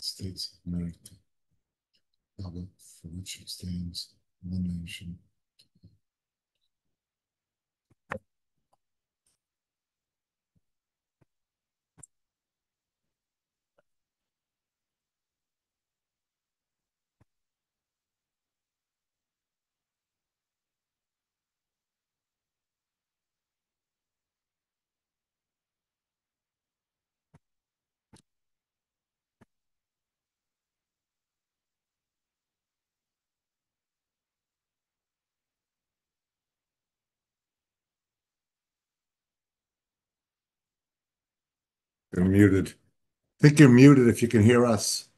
States of America, republic for which it stands, one nation. You're muted. I think you're muted if you can hear us.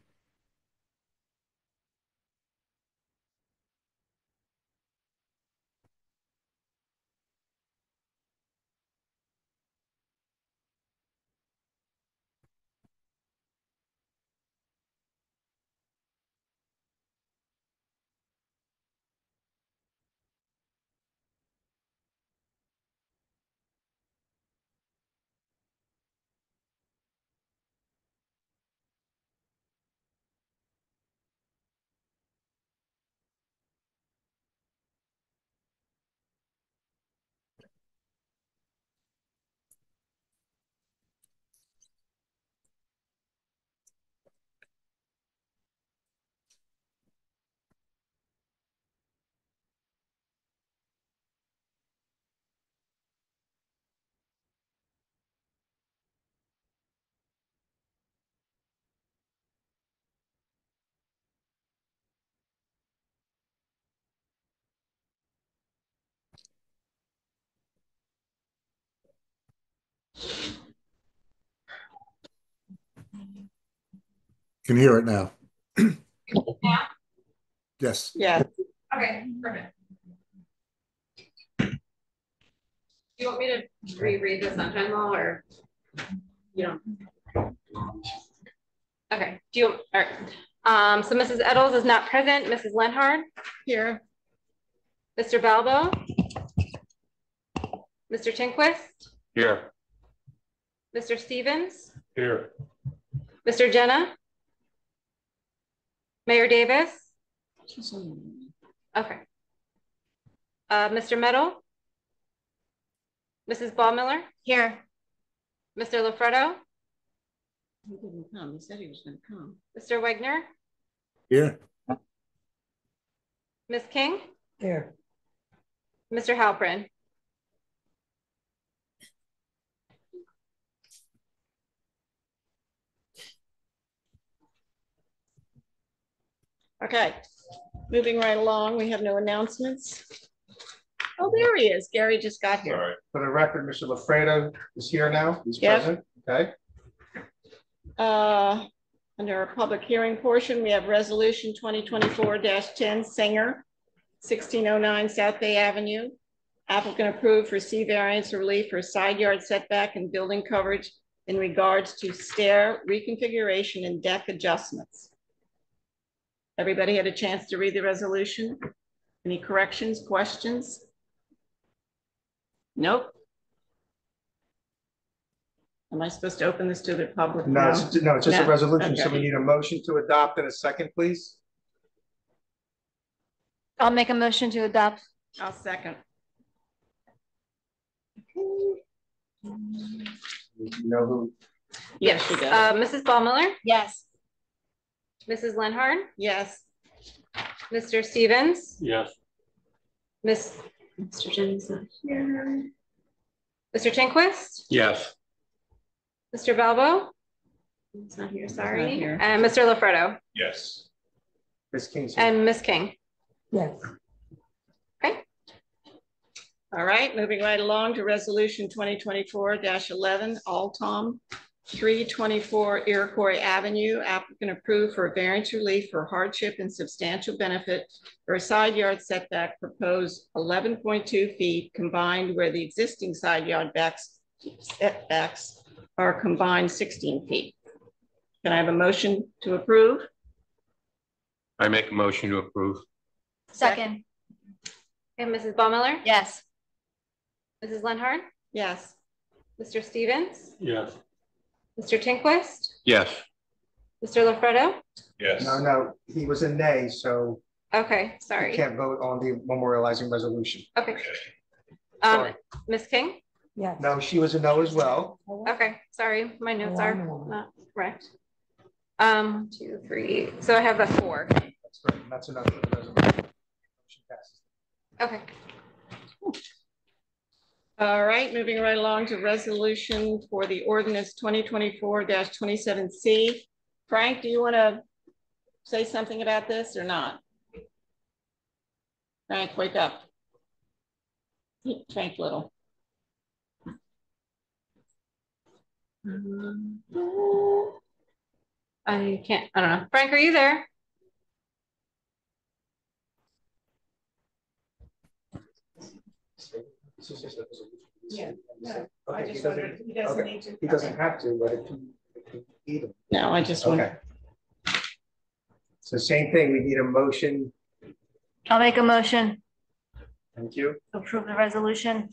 Can hear it now. Now? Yes. Yeah. Okay, perfect. Do you want me to reread the Sunshine Law or you don't? Okay. Do you? All right. So Mrs. Eddles is not present. Mrs. Lenhard? Here. Mr. Balbo? Mr. Tinquist? Here. Mr. Stevens? Here. Mr. Jenna? Mayor Davis? Okay. Mr. Meadow? Mrs. Ballmiller? Here. Mr. Lafredo? He didn't come. He said he was going to come. Mr. Wagner? Here. Ms. King? Here. Mr. Halprin? Okay, moving right along. We have no announcements. Oh, there he is. Gary just got here. All right. For the record, Mr. Lafredo is here now. He's Yep. present. Okay. Under our public hearing portion, we have resolution 2024-10 Singer, 1609 South Bay Avenue. Applicant approved for C variance or relief for side yard setback and building coverage in regards to stair reconfiguration and deck adjustments. Everybody had a chance to read the resolution? Any corrections, questions? Nope. Am I supposed to open this to the public? No, it's just a resolution. So Okay. we need a motion to adopt in a second, please. I'll make a motion to adopt. I'll second. You know who? Yes, she does. Mrs. Ballmiller? Yes. Mrs. Lenhard? Yes. Mr. Stevens? Yes. Mr. Jennings not here. Mr. Tinquist? Yes. Mr. Balbo? He's not here, sorry. Not here. And Mr. Lafredo? Yes. Ms. King's here. And Ms. King? Yes. Okay. All right, moving right along to resolution 2024-11, Altom, 324 Iroquois Avenue. Applicant approved for variance relief for hardship and substantial benefit for a side yard setback proposed 11.2 feet combined where the existing side yard setbacks are combined 16 feet. Can I have a motion to approve? I make a motion to approve. Second. And Mrs. Ballmiller? Yes. Mrs. Lenhard? Yes. Mr. Stevens? Yes. Mr. Tinquist? Yes. Mr. LaFredo? Yes. No, he was a nay, so Okay, you sorry. can't vote on the memorializing resolution. Okay. Sorry. Ms. King? Yes. No, she was a no as well. Okay, sorry, my notes Oh, I are know. not correct. 2, 3, so I have a 4. That's great. That's enough for the resolution. Motion passes. Okay. All right, moving right along to resolution for the ordinance 2024-27C. Frank, do you want to say something about this or not? Frank, wake up. Frank Little. I don't know. Frank, are you there? This is just a resolution. Yeah, no, Okay, he doesn't need to. He doesn't have to, but if you need him. No, I just want. Okay. So same thing, we need a motion. I'll make a motion Thank you. to approve the resolution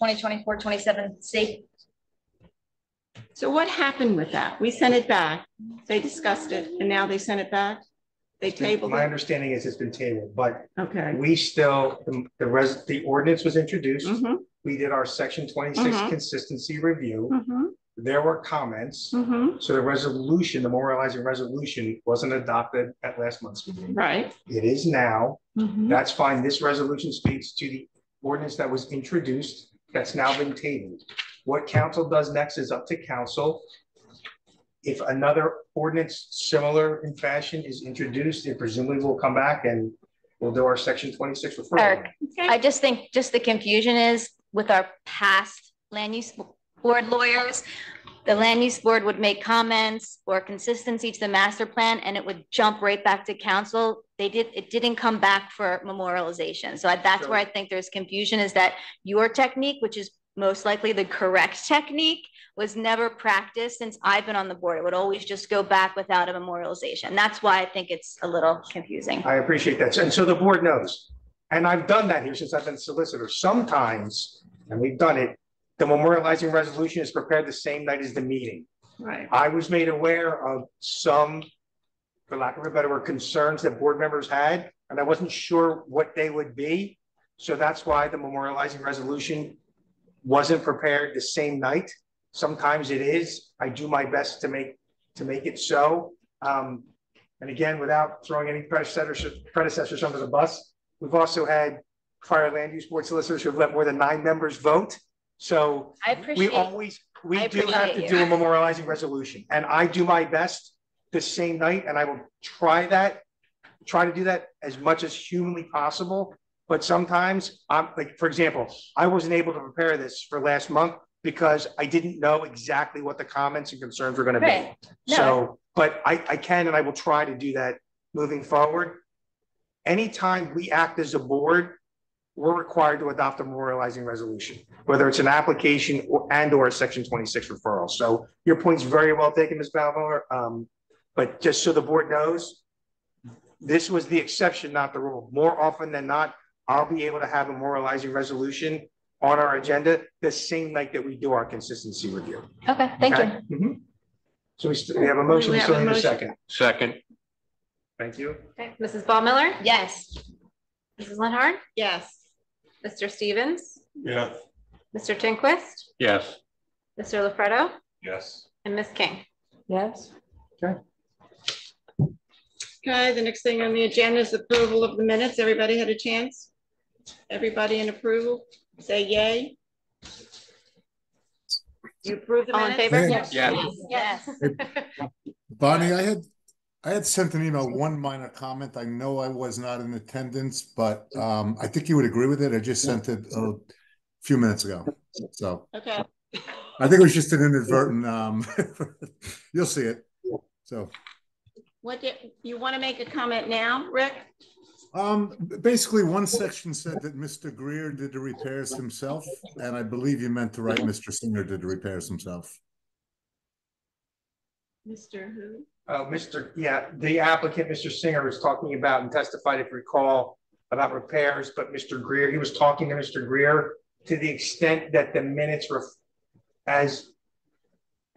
2024-27C. So what happened with that? We sent it back. They discussed it and now they sent it back. They tabled My it. understanding is it's been tabled, but Okay. we still, the ordinance was introduced. Mm-hmm, We did our section 26 Mhm. consistency review. mm-hmm, There were comments. mm-hmm. So the resolution, the memorializing resolution wasn't adopted at last month's meeting. Right. It is now. Mm-hmm. That's fine. This resolution speaks to the ordinance that was introduced that's now been tabled. What council does next is up to council. If another ordinance similar in fashion is introduced, it presumably will come back and we'll do our section 26 referral. Eric, I just think just the confusion is with our past land use board lawyers, the land use board would make comments or consistency to the master plan and it would jump right back to council. It didn't come back for memorialization. So that's where I think there's confusion, is that your technique, which is most likely the correct technique, was never practiced since I've been on the board. It would always just go back without a memorialization. That's why I think it's a little confusing. I appreciate that. And so the board knows. And I've done that here since I've been solicitor. Sometimes, and we've done it, the memorializing resolution is prepared the same night as the meeting. Right. I was made aware of some, for lack of a better word, concerns that board members had, and I wasn't sure what they would be. So that's why the memorializing resolution wasn't prepared the same night. Sometimes it is. I do my best to make it so. And again, without throwing any predecessors under the bus, we've also had prior land use board solicitors who have let more than 9 members vote. So I we appreciate. do have to do a memorializing resolution, and I do my best the same night, and I will try to do that as much as humanly possible. But sometimes I'm like, for example, I wasn't able to prepare this for last month because I didn't know exactly what the comments and concerns were going to be. Right. No. So, but I can, and I will try to do that moving forward. Anytime we act as a board, we're required to adopt a memorializing resolution, whether it's an application or a section 26 referral. So your point's very well taken, Ms. Balboa. But just so the board knows, this was the exception, not the rule. More often than not, I'll be able to have a memorializing resolution on our agenda the same night that we do our consistency review. Okay, thank you. Okay? Mhm. So we have a motion, we still need a second. Second. Thank you. Okay, Mrs. Ball Miller? Yes. Mrs. Lenhard? Yes. Mr. Stevens? Yeah. Mr. Tinquist? Yes. Mr. LaFredo? Yes. And Ms. King? Yes. Okay, the next thing on the agenda is approval of the minutes. Everybody had a chance? Everybody in approval? Say yay. You approve the All in minutes? favor? Yes. Yes. Yes. Bonnie, I had sent an email, one minor comment. I know I was not in attendance, but I think you would agree with it. I just sent it a few minutes ago. So Okay. I think it was just an inadvertent, you'll see it. So What did you want to make a comment now, Rick? basically one section said that Mr. Greer did the repairs himself, and I believe you meant to write Mr. Singer did the repairs himself. Mr. Who? The applicant, Mr. Singer, was talking about and testified, if you recall, about repairs, but Mr. Greer, he was talking to Mr. Greer to the extent that the minutes were as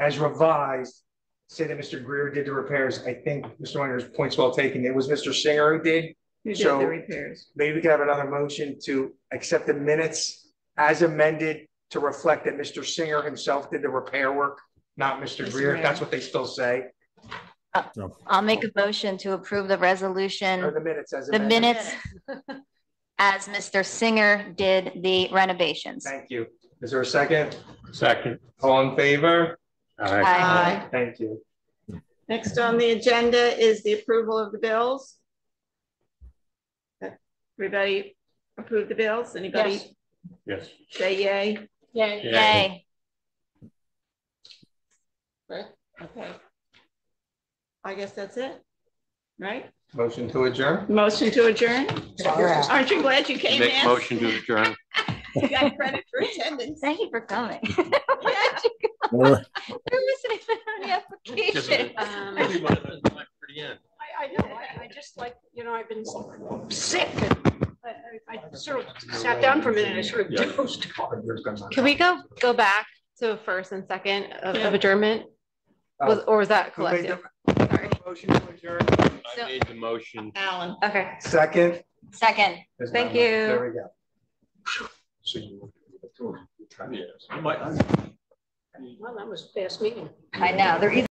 revised say that Mr. Greer did the repairs. I think Mr. Winter's point's well taken. It was Mr. Singer who did. Who did So- the repairs? Maybe we could have another motion to accept the minutes as amended to reflect that Mr. Singer himself did the repair work, not Mr. Mr. Greer. Greer. That's what they still say. I'll make a motion to approve the Or resolution, the minutes as the amended. minutes as Mr. Singer did the renovations. Thank you. Is there a second? Second. All in favor? Aye. Aye. Thank you. Next on the agenda is the approval of the bills. Everybody approve the bills? Anybody Yes. say yay? Yay. Yay. Okay. I guess that's it, right? Motion to adjourn? Motion to adjourn? Aren't you glad you came Make in? motion to adjourn. You got credit for attendance. Thank you for coming. Yeah. Or- There wasn't even any application. I know, I just like, I've been sick and I sort of sat down for a minute and I sort of dozed. Can we go back to first and second of adjournment? Or was that Who made collective? the- Sorry. Motion to adjourn? I made the motion. Alan. Okay, Second? Second. Thank you. There we go. Well, that was a fast meeting. I know, they're either